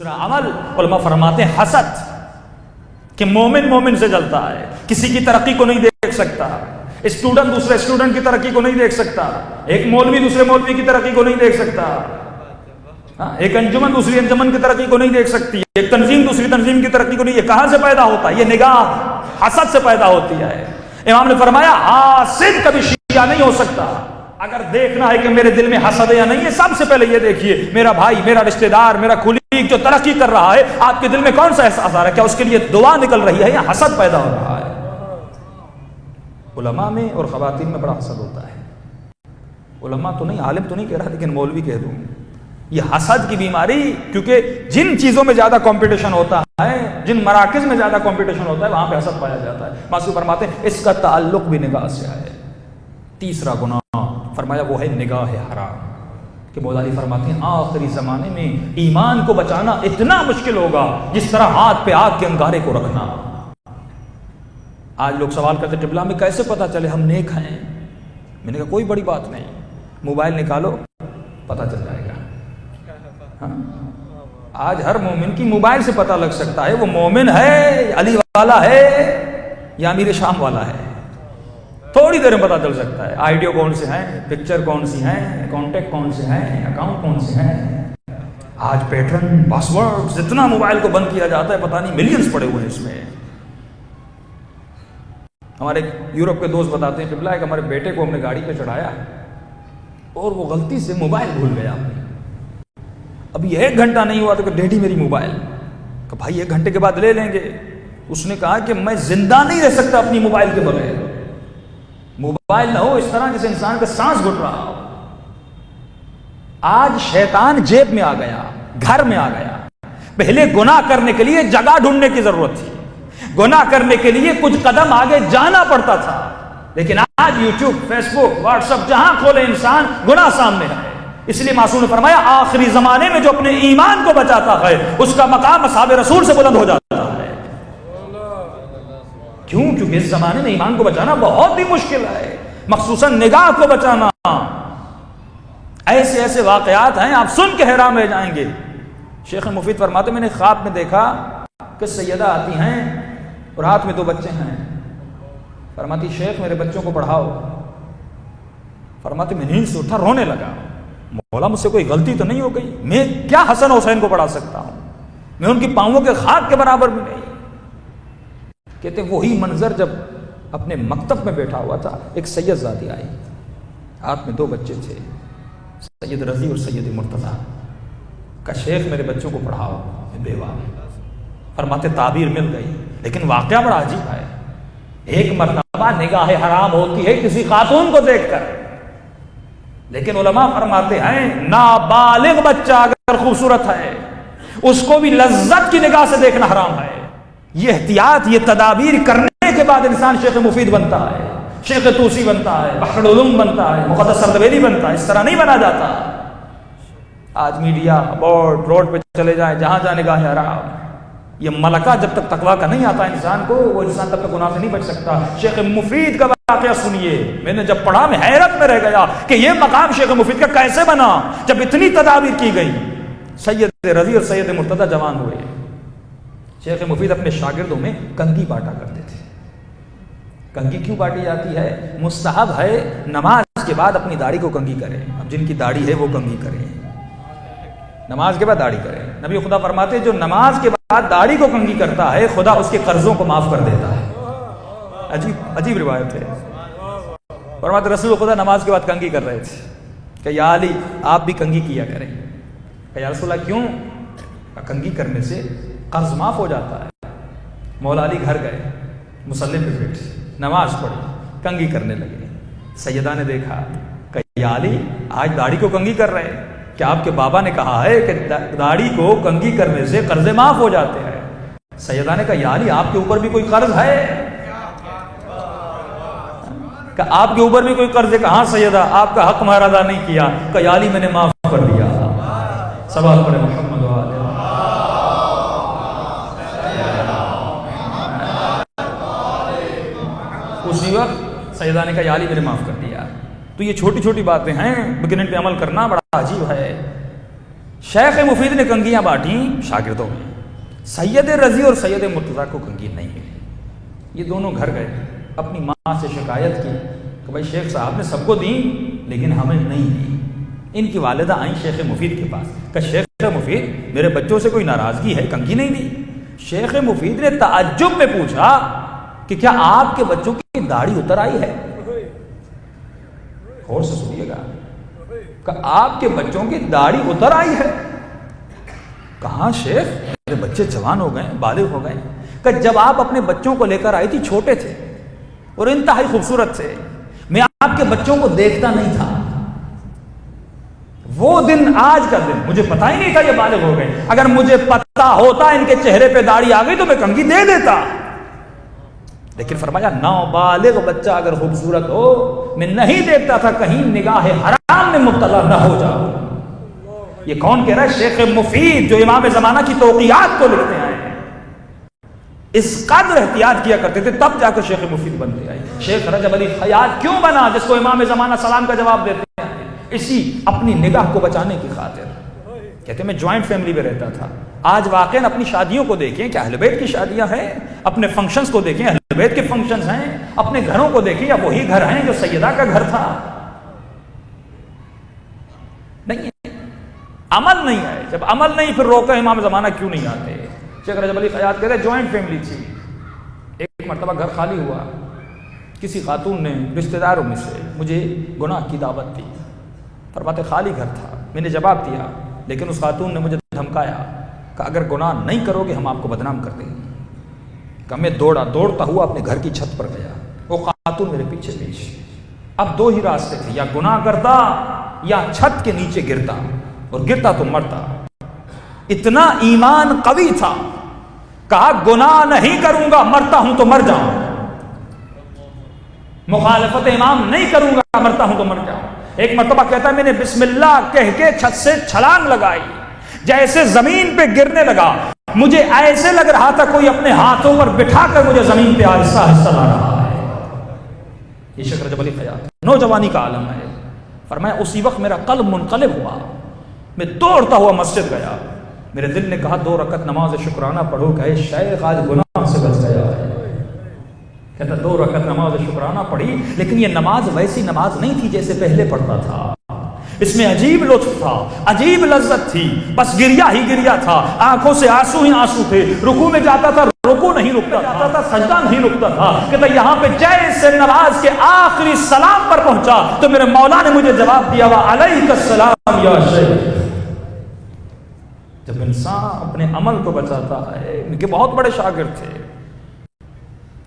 عمل علماء فرماتے ہیں حسد کہ مومن مومن سے جلتا ہے، کسی کی ترقی کو نہیں دیکھ سکتا، اسٹوڈنٹ دوسرے اسٹوڈنٹ کی ترقی کو نہیں دیکھ سکتا، ایک مولوی دوسرے مولوی کی ترقی کو نہیں دیکھ سکتا، ایک انجمن دوسری انجمن کی ترقی کو نہیں دیکھ سکتی، ایک تنظیم دوسری تنظیم کی ترقی کو نہیں۔ یہ کہاں سے پیدا ہوتا ہے؟ یہ نگاہ حسد سے پیدا ہوتی ہے۔ امام نے فرمایا حاسد کبھی شیعہ نہیں ہو سکتا۔ اگر دیکھنا ہے کہ میرے دل میں حسد ہے یا نہیں ہے، سب سے پہلے یہ دیکھیے میرا بھائی، میرا رشتہ دار، میرا کولیگ جو ترقی کر رہا ہے، آپ کے دل میں کون سا احساس آ رہا ہے؟ کیا اس کے لیے دعا نکل رہی ہے یا حسد پیدا ہو رہا ہے؟ علماء میں اور خواتین میں بڑا حسد ہوتا ہے۔ علماء تو نہیں، عالم تو نہیں کہہ رہا، لیکن مولوی کہہ دوں، یہ حسد کی بیماری، کیونکہ جن چیزوں میں زیادہ کمپٹیشن ہوتا ہے، جن مراکز میں زیادہ کمپٹیشن ہوتا ہے، وہاں پہ حسد پایا جاتا ہے۔ معصوم فرماتے ہیں اس کا تعلق بھی نگاہ سے ہے۔ تیسرا گناہ فرمایا وہ ہے نگاہ حرام، کہ مولا علی فرماتے ہیں آخری زمانے میں ایمان کو بچانا اتنا مشکل ہوگا جس طرح ہاتھ پہ آگ کے انگارے کو رکھنا۔ آج لوگ سوال کرتے قبلہ میں کیسے پتہ چلے ہم نیک ہیں؟ میں نے کہا کوئی بڑی بات نہیں، موبائل نکالو پتہ چل جائے گا۔ آج ہر مومن کی موبائل سے پتہ لگ سکتا ہے وہ مومن ہے، علی والا ہے یا امیر شام والا ہے، تھوڑی دیر میں پتہ چل سکتا ہے۔ آئیڈیو کون سے ہیں، پکچر کون سی ہیں، کانٹیکٹ کون سے ہیں، اکاؤنٹ کون سے ہیں۔ آج پیٹرن، پاسورڈ، اتنا موبائل کو بند کیا جاتا ہے، پتہ نہیں ملینز پڑے ہوئے ہیں اس میں۔ ہمارے یورپ کے دوست بتاتے ہیں قبلہ ایک ہمارے بیٹے کو ہم نے گاڑی پہ چڑھایا اور وہ غلطی سے موبائل بھول گیا۔ ابھی 1 گھنٹہ نہیں ہوا تو کہ ڈیڈی میری موبائل، کہ بھائی 1 گھنٹے کے بعد لے لیں گے۔ اس نے کہا کہ میں زندہ نہیں رہ سکتا اپنی موبائل کے بغیر۔ موبائل نہ ہو اس طرح جیسے انسان کا سانس گھٹ رہا ہو۔ آج شیطان جیب میں آ گیا، گھر میں آ گیا۔ پہلے گناہ کرنے کے لیے جگہ ڈھونڈنے کی ضرورت تھی، گناہ کرنے کے لیے کچھ قدم آگے جانا پڑتا تھا، لیکن آج یوٹیوب، فیس بک، واٹس ایپ جہاں کھولے انسان گناہ سامنے ہے۔ اس لیے معصوم نے فرمایا آخری زمانے میں جو اپنے ایمان کو بچاتا ہے اس کا مقام اصحاب رسول سے بلند ہو جاتا ہے۔ کیوں؟ کیونکہ اس زمانے میں ایمان کو بچانا بہت ہی مشکل ہے، مخصوصاً نگاہ کو بچانا۔ ایسے ایسے واقعات ہیں آپ سن کے حیران رہ جائیں گے۔ شیخ مفید فرماتے میں نے خواب میں دیکھا کہ سیدہ آتی ہیں اور ہاتھ میں 2 بچے ہیں، فرماتی شیخ میرے بچوں کو پڑھاؤ۔ فرماتے میں نیند سے اٹھا، رونے لگا، مولا مجھ سے کوئی غلطی تو نہیں ہو گئی؟ میں کیا حسن حسین کو پڑھا سکتا ہوں؟ میں ان کی پاؤں کے خاک کے برابر بھی نہیں۔ کہتے وہی منظر جب اپنے مکتب میں بیٹھا ہوا تھا، ایک سید زادی آئی، ہاتھ میں 2 بچے تھے، سید رضی اور سید مرتضیٰ۔ کہ شیخ میرے بچوں کو پڑھاؤ، میں بیوہ۔ فرماتے تعبیر مل گئی، لیکن واقعہ بڑا عجیب ہے۔ ایک مرتبہ نگاہ حرام ہوتی ہے کسی خاتون کو دیکھ کر، لیکن علماء فرماتے ہیں نابالغ بچہ اگر خوبصورت ہے اس کو بھی لذت کی نگاہ سے دیکھنا حرام ہے۔ یہ احتیاط، یہ تدابیر کرنے کے بعد انسان شیخ مفید بنتا ہے، شیخ توسی بنتا ہے، بحر العلوم بنتا ہے، مقدس سردویلی بنتا ہے۔ اس طرح نہیں بنا جاتا۔ آج میڈیا، بورڈ، روڈ پہ چلے جائیں، جہاں جہاں نگاہ حرام۔ یہ ملکہ جب تک تقویٰ کا نہیں آتا انسان کو، وہ انسان تب تک گناہ سے نہیں بچ سکتا۔ شیخ مفید کا واقعہ سنیے، میں نے جب پڑھا میں حیرت میں رہ گیا کہ یہ مقام شیخ مفید کا کیسے بنا جب اتنی تدابیر کی گئی۔ سید رضی اور سید مرتضیٰ جوان ہوئے، شیخ مفید اپنے شاگردوں میں کنگھی بانٹا کرتے تھے۔ کنگھی کیوں بانٹی جاتی ہے؟ مستحب ہے نماز کے بعد اپنی داڑھی کو کنگھی کریں۔ اب جن کی داڑھی ہے وہ کنگھی کریں، نماز کے بعد داڑھی کریں۔ نبی خدا فرماتے جو نماز کے بعد داڑھی کو کنگھی کرتا ہے خدا اس کے قرضوں کو معاف کر دیتا ہے۔ عجیب روایت ہے۔ فرماتے رسول خدا نماز کے بعد کنگھی کر رہے تھے کہ یا علی آپ بھی کنگھی کیا کریں۔ کہ یا رسول اللہ کیوں؟ کنگھی کرنے سے قرض معاف ہو جاتا ہے۔ مولا علی گھر گئے، مصلی پہ بیٹھے، نماز پڑھی، کنگھی کرنے لگے۔ سیدہ نے دیکھا کہ یا علی آج داڑھی کو کنگھی کر رہے ہیں، کہ آپ کے بابا نے کہا ہے کہ داڑھی کو کنگھی کرنے سے قرض معاف ہو جاتے ہیں۔ سیدہ نے کہا یا علی آپ کے اوپر بھی کوئی قرض ہے؟ کہ آپ کے اوپر بھی کوئی قرض ہے؟ کہ ہاں سیدہ آپ کا حق مہر ادا نہیں کیا۔ کہ یا علی میں نے معاف کر دیا۔ سوال پڑھے محمد والے۔ اسی وقت سیدہ نے کہا یا علی میں نے معاف کر دیا۔ تو یہ چھوٹی چھوٹی باتیں ہیں لیکن ان پہ عمل کرنا بڑا عجیب ہے۔ شیخ مفید نے کنگیاں بانٹیں شاگردوں میں، سید رضی اور سید مرتضیٰ کو کنگھی نہیں ملی۔ یہ دونوں گھر گئے، اپنی ماں سے شکایت کی کہ بھائی شیخ صاحب نے سب کو دیں لیکن ہمیں نہیں دی۔ ان کی والدہ آئیں شیخ مفید کے پاس کہ شیخ مفید میرے بچوں سے کوئی ناراضگی ہے، کنگھی نہیں دی۔ شیخ مفید نے تعجب میں پوچھا کہ کیا آپ کے بچوں کی داڑھی اتر آئی ہے؟ غور سے سنیے گا کہ آپ کے بچوں کی داڑھی اتر آئی ہے؟ کہاں شیخ، میرے بچے جوان ہو گئے، بالغ ہو گئے۔ کہ جب آپ اپنے بچوں کو لے کر آئی تھی چھوٹے تھے اور انتہائی خوبصورت تھے، میں آپ کے بچوں کو دیکھتا نہیں تھا۔ وہ دن آج کا دن، مجھے پتا ہی نہیں تھا یہ بالغ ہو گئے۔ اگر مجھے پتا ہوتا ان کے چہرے پہ داڑھی آ گئی تو میں کنگھی دے دیتا، لیکن فرمایا نابالغ بچہ اگر خوبصورت ہو میں نہیں دیکھتا تھا کہیں نگاہ حرام میں مبتلا نہ ہو جاؤ۔ یہ کون کہہ رہا ہے؟ شیخ مفید، جو امام زمانہ کی توقیات کو لکھتے ہیں، اس قدر احتیاط کیا کرتے تھے، تب جا کر شیخ مفید بنتے آئے۔ شیخ رجب علی خیاط کیوں بنا، جس کو امام زمانہ سلام کا جواب دیتے ہیں؟ اسی اپنی نگاہ کو بچانے کی خاطر۔ کہتے ہیں میں جوائنٹ فیملی میں رہتا تھا۔ آج واقعاً اپنی شادیوں کو دیکھیں کہ اہل بیت کی شادیاں ہیں، اپنے فنکشنز کو دیکھیں اہل بیت کے فنکشنز ہیں، اپنے گھروں کو دیکھیں یا وہی گھر ہیں جو سیدہ کا گھر تھا؟ نہیں ہے، عمل نہیں ہے۔ جب عمل نہیں پھر روکا امام زمانہ کیوں نہیں آتے؟ شیخ رجب علی خیاط کہتے ہیں جوائنٹ فیملی تھی، ایک مرتبہ گھر خالی ہوا، کسی خاتون نے رشتہ داروں میں سے مجھے گناہ کی دعوت دی، فرماتے خالی گھر تھا، میں نے جواب دیا، لیکن اس خاتون نے مجھے دھمکایا کہ اگر گناہ نہیں کرو گے ہم آپ کو بدنام کر دیں گے۔ کہ میں دوڑتا ہوا اپنے گھر کی چھت پر گیا، وہ خاتون میرے پیچھے پیچھے۔ اب دو ہی راستے تھے، یا گناہ کرتا یا چھت کے نیچے گرتا، اور گرتا تو مرتا۔ اتنا ایمان قوی تھا، کہا گناہ نہیں کروں گا، مرتا ہوں تو مر جاؤں، مخالفت امام نہیں کروں گا، مرتا ہوں تو مر جاؤں۔ ایک مرتبہ کہتا ہے میں نے بسم اللہ کہہ کے چھت سے چھلانگ لگائی، جیسے زمین پہ گرنے لگا مجھے ایسے لگ رہا تھا کوئی اپنے ہاتھوں پر بٹھا کر مجھے زمین پہ آہستہ آہستہ لا رہا ہے۔ یہ شیخ رجب علی خیاط نوجوانی کا عالم ہے۔ فرمایا اسی وقت میرا قلب منقلب ہوا، میں دوڑتا ہوا مسجد گیا، میرے دل نے کہا 2 رکعت نماز شکرانہ پڑھو کہ شیخ آج گناہ سے بچ گیا ہے۔ کہتا 2 رکعت نماز شکرانہ پڑھی، لیکن یہ نماز ویسی نماز نہیں تھی جیسے پہلے پڑھتا تھا، اس میں عجیب لطف تھا، عجیب لذت تھی، بس گریا ہی گریا تھا، آنکھوں سے آنسو ہی آنسو تھے، رکوع میں جاتا تھا رکوع نہیں رکتا تھا، سجدہ نہیں رکتا تھا۔ کہتا یہاں پہ جیسے نماز کے آخری سلام پر پہنچا تو میرے مولا نے مجھے جواب دیا وعلیک السلام یا شیخ۔ جب انسان اپنے عمل کو بچاتا ہے، ان کے بہت بڑے شاگرد تھے،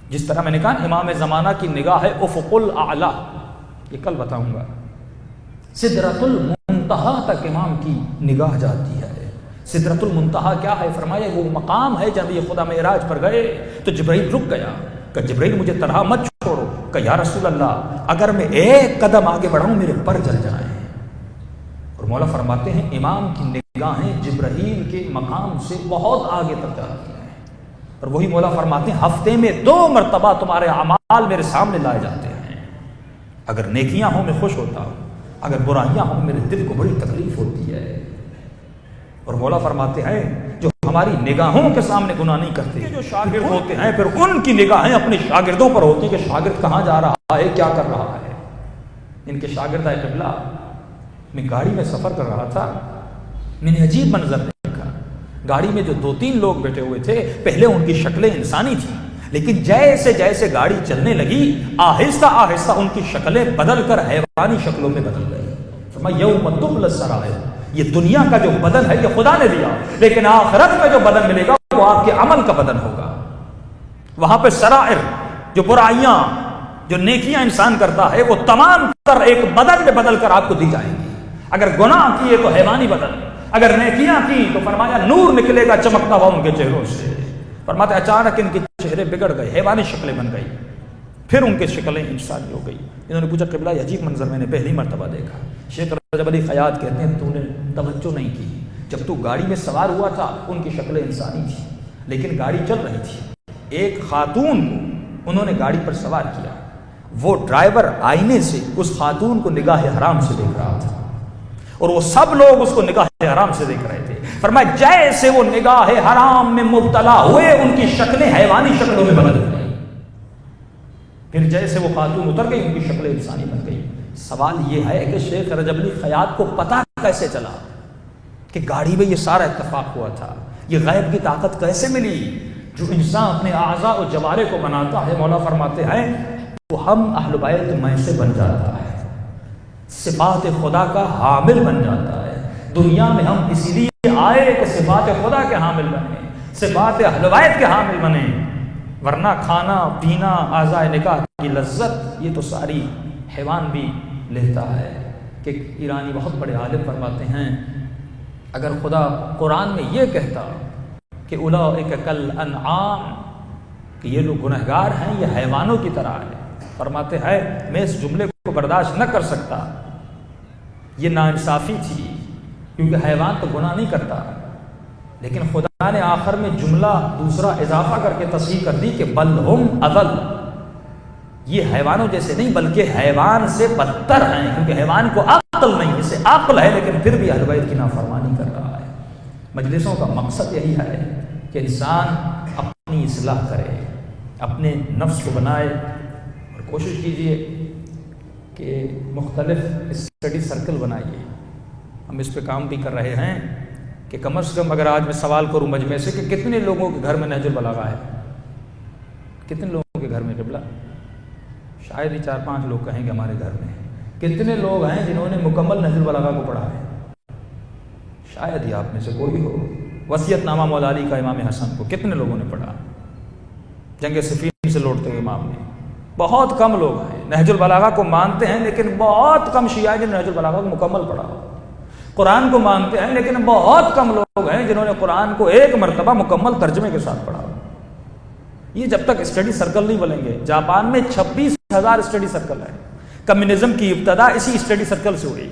جس طرح میں نے کہا امام زمانہ کی نگاہ ہے افق الاعلی، یہ کل بتاؤں گا، سدرۃ المنتہا تک امام کی نگاہ جاتی ہے۔ سدرۃ المنتہا کیا ہے؟ فرمایا وہ مقام ہے جب یہ خدا معراج پر گئے تو جبرائیل رک گیا کہ جبرائیل مجھے تنہا مت چھوڑو، کہ یا رسول اللہ اگر میں ایک قدم آگے بڑھاؤں میرے پر جل جائیں۔ اور مولا فرماتے ہیں امام کی نگاہیں جبرائیل کے مقام سے بہت آگے تک جاتی ہیں، اور وہی مولا فرماتے ہیں ہفتے میں 2 مرتبہ تمہارے اعمال میرے سامنے لائے جاتے ہیں، اگر نیکیاں ہوں میں خوش ہوتا ہوں، اگر برائیاں ہوں میرے دل کو بڑی تکلیف ہوتی ہے۔ اور مولا فرماتے ہیں جو ہماری نگاہوں کے سامنے گناہ نہیں کرتے، جو شاگرد ہوتے ہیں پھر ان کی نگاہیں اپنے شاگردوں پر ہوتی کہ شاگرد کہاں جا رہا ہے، کیا کر رہا ہے۔ ان کے شاگرد ہے قبلہ، میں گاڑی میں سفر کر رہا تھا، میں نے عجیب منظر دیکھا، گاڑی میں جو 2-3 لوگ بیٹھے ہوئے تھے، پہلے ان کی شکلیں انسانی تھیں، لیکن جیسے جیسے گاڑی چلنے لگی آہستہ آہستہ ان کی شکلیں بدل کر حیوانی شکلوں میں بدل گئی۔ فرمایا یوم تبلی السرائر، یہ دنیا کا جو بدن ہے یہ خدا نے دیا، لیکن آخرت میں جو بدن ملے گا وہ آپ کے عمل کا بدن ہوگا۔ وہاں پہ سرائر، جو برائیاں جو نیکیاں انسان کرتا ہے وہ تمام تر ایک بدن میں بدل کر آپ کو دی جائیں گی۔ اگر گناہ کیے تو حیوانی بدن، اگر نیکیاں کی تو فرمایا نور نکلے گا چمکتا ہوا ان کے چہروں سے۔ فرماتے اچانک ان کے چہرے بگڑ گئے، حیوانی شکلیں بن گئی، پھر ان کی شکلیں انسانی ہو گئی۔ انہوں نے پوچھا قبلہ یہ عجیب منظر میں نے پہلی مرتبہ دیکھا۔ شیخ رجب علی خیاط کہتے ہیں تو نے توجہ نہیں کی، جب تو گاڑی میں سوار ہوا تھا ان کی شکلیں انسانی تھیں، لیکن گاڑی چل رہی تھی، ایک خاتون کو انہوں نے گاڑی پر سوار کیا، وہ ڈرائیور آئینے سے اس خاتون کو نگاہ حرام سے دیکھ رہا تھا، اور وہ سب لوگ اس کو نگاہ حرام سے دیکھ رہے تھے. فرمایا جیسے وہ نگاہ حرام میں مبتلا ہوئے ان کی شکلیں حیوانی شکلوں میں بدل گئی. پھر جیسے وہ خاتون اتر گئی ان کی شکلیں انسانی بن گئی. سوال یہ ہے کہ شیخ رجب علی خیاط کو پتہ کیسے چلا کہ گاڑی میں یہ سارا اتفاق ہوا تھا؟ یہ غیب کی طاقت کیسے ملی؟ جو انسان اپنے اعضاء و جوارے کو بناتا ہے، مولا فرماتے ہیں وہ ہم اہل بیت میں سے بن جاتا ہے، صفات خدا کا حامل بن جاتا ہے. دنیا میں ہم اسی لیے آئے کہ صفات خدا کے حامل بنے، صفات اہل بیت کے حامل بنے، ورنہ کھانا پینا اعضاء نکاح کی لذت یہ تو ساری حیوان بھی لیتا ہے. کہ ایرانی بہت بڑے عالم فرماتے ہیں اگر خدا قرآن میں یہ کہتا کہ اولئک کالانعام، کہ یہ لوگ گنہگار ہیں، یہ حیوانوں کی طرح ہے، فرماتے ہیں میں اس جملے کو برداشت نہ کر سکتا، یہ ناانصافی تھی، کیونکہ حیوان تو گناہ نہیں کرتا. لیکن خدا نے آخر میں جملہ دوسرا اضافہ کر کے تصحیح کر دی کہ بل ہم اضل، یہ حیوانوں جیسے نہیں بلکہ حیوان سے بدتر ہیں، کیونکہ حیوان کو عقل نہیں، اسے عقل ہے لیکن پھر بھی اہل بیت کی نافرمانی کر رہا ہے. مجلسوں کا مقصد یہی ہے کہ انسان اپنی اصلاح کرے، اپنے نفس کو بنائے، اور کوشش کیجئے کہ مختلف اسٹڈی سرکل بنائیے. ہم اس پہ کام بھی کر رہے ہیں کہ کم از کم اگر آج میں سوال کروں مجمع سے کہ کتنے لوگوں کے گھر میں نہج البلاغہ ہے، کتنے لوگوں کے گھر میں قبلہ؟ شاید ہی 4-5 لوگ کہیں گے ہمارے گھر میں. کتنے لوگ ہیں جنہوں نے مکمل نہج البلاغہ کو پڑھا ہے؟ شاید ہی آپ میں سے کوئی ہو. وصیت نامہ مولا علی کا امام حسن کو کتنے لوگوں نے پڑھا؟ جنگ صفین سے لوٹتے ہوئے امام نے. بہت کم لوگ ہیں نہج البلاغہ کو مانتے ہیں، لیکن بہت کم شیعہ جنہوں نے نہج البلاغہ کو مکمل پڑھا ہو. قرآن کو مانتے ہیں لیکن بہت کم لوگ ہیں جنہوں نے قرآن کو ایک مرتبہ مکمل ترجمے کے ساتھ پڑھا ہو. یہ جب تک اسٹڈی سرکل نہیں بنیں گے. جاپان میں 26,000 اسٹڈی سرکل ہے. کمیونزم کی ابتدا اسی اسٹڈی سرکل سے ہوئی.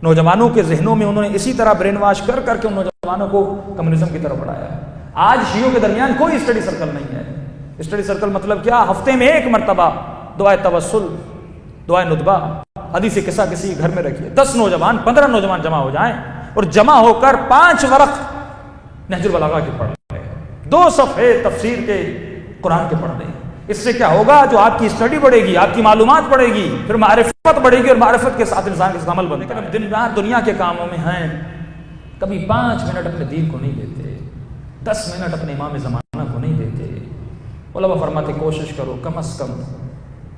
نوجوانوں کے ذہنوں میں انہوں نے اسی طرح برین واش کر کر کے ان نوجوانوں کو کمیونزم کی طرف بڑھایا. آج شیعوں کے درمیان کوئی اسٹڈی سرکل نہیں ہے. اسٹڈی سرکل مطلب کیا؟ ہفتے میں ایک مرتبہ دعائے توسل، دعائے ندبہ، حدیث قصہ کسی گھر میں رکھیے. 10 نوجوان 15 نوجوان جمع ہو جائیں اور جمع ہو کر 5 ورق نہج البلاغہ کے پڑھ لیں، 2 صفحے تفسیر کے قرآن کے پڑھ لیں. اس سے کیا ہوگا؟ جو آپ کی اسٹڈی بڑھے گی، آپ کی معلومات بڑھے گی، پھر معرفت بڑھے گی، اور معرفت کے ساتھ انسان کے عمل بنتا ہے. دن رات دنیا کے کاموں میں ہیں، کبھی 5 منٹ اپنے دین کو نہیں دیتے، 10 منٹ اپنے امام زمانہ کو نہیں دیتے. علماء فرماتے کوشش کرو کم از کم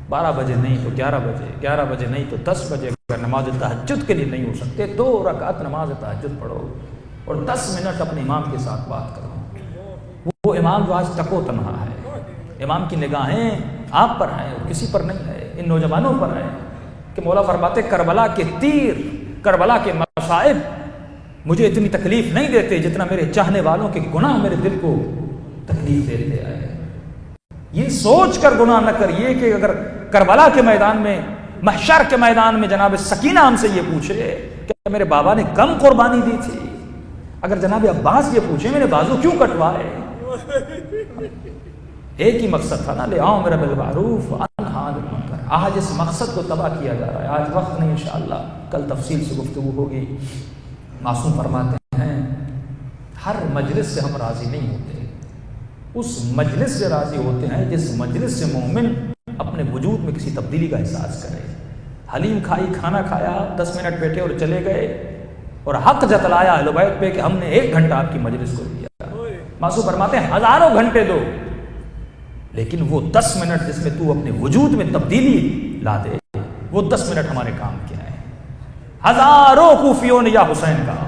12 بجے نہیں تو 11 بجے، 11 بجے نہیں تو 10 بجے اگر نماز تہجد کے لیے نہیں ہو سکتے 2 رکعت نماز تہجد پڑھو اور 10 منٹ اپنے امام کے ساتھ بات کرو. وہ امام جو آج تک و تنہا ہے، امام کی نگاہیں آپ پر ہیں اور کسی پر نہیں ہے، ان نوجوانوں پر ہیں. کہ مولا فرماتے کربلا کے تیر، کربلا کے مصائب مجھے اتنی تکلیف نہیں دیتے جتنا میرے چاہنے والوں کے گناہ میرے دل کو تکلیف دیتے آئے. یہ سوچ کر گناہ نہ کریے کہ اگر کربلا کے میدان میں، محشر کے میدان میں جناب سکینہ ہم سے یہ پوچھے کہ میرے بابا نے کم قربانی دی تھی، اگر جناب عباس یہ پوچھے میرے بازو کیوں کٹوائے، ایک ہی مقصد تھا نا، لِأَمْرَ بِالْمَعْرُوفِ وَأَنْهَىٰ عَنِ الْمُنکَرِ. آج اس مقصد کو تباہ کیا جا رہا ہے. آج وقت نہیں، انشاءاللہ کل تفصیل سے گفتگو ہوگی. معصوم فرماتے ہیں ہر مجلس سے ہم راضی نہیں ہوتے، اس مجلس سے راضی ہوتے ہیں جس مجلس سے مومن اپنے وجود میں کسی تبدیلی کا احساس کرے. حلیم کھائی، کھانا کھایا، 10 منٹ بیٹھے اور چلے گئے اور حق جتلایا اہل بیت پہ کہ ہم نے 1 گھنٹہ آپ کی مجلس کو دیا. معصوم فرماتے ہیں ہزاروں گھنٹے دو، لیکن وہ 10 منٹ جس میں تو اپنے وجود میں تبدیلی لا دے، وہ 10 منٹ ہمارے کام کیا ہے. ہزاروں کوفیوں نے یا حسین کہا،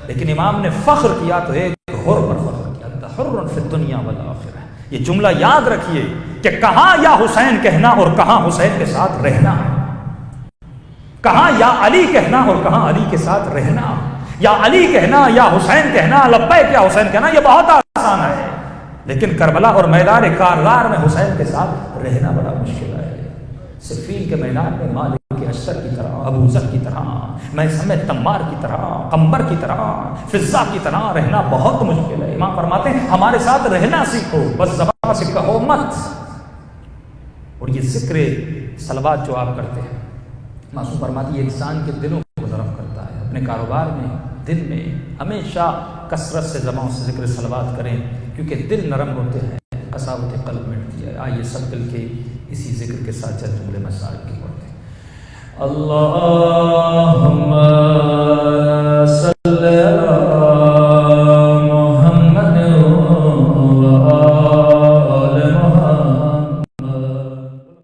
لیکن امام نے فخر کیا تو ایک حر پر فخر کیا، حر فی الدنیا والآخرہ. یہ جملہ یاد رکھیے کہ کہاں یا حسین کہنا اور کہاں حسین کے ساتھ رہنا، کہاں یا علی کہنا اور کہاں علی کے ساتھ رہنا، یا علی کہنا یا حسین کہنا، لبیک یا حسین کہنا، یہ بہت آسان ہے. لیکن کربلا اور میدان کارزار میں حسین کے ساتھ رہنا بڑا مشکل ہے. صفین کے میدان میں مالک کے اشتر کی طرح، ابو ذر کی طرح، میں سمیت تمار کی طرح، قمبر کی طرح، فضہ کی طرح رہنا بہت مشکل ہے. امام فرماتے ہیں ہمارے ساتھ رہنا سیکھو، بس زبان سے کہو مت. اور یہ ذکر صلوات جو آپ کرتے ہیں، معصوم فرماتی ہے انسان کے دلوں کو ضرب کرتا ہے. اپنے کاروبار میں، دل میں ہمیشہ کثرت سے زبان سے ذکر صلوات کریں، کیونکہ دل نرم ہوتے ہیں، قساوت قلب مٹتی ہے۔ آئیے سب مل کے اسی ذکر کے ساتھ چند جملے مسائل کی پڑھتے ہیں۔ اللہ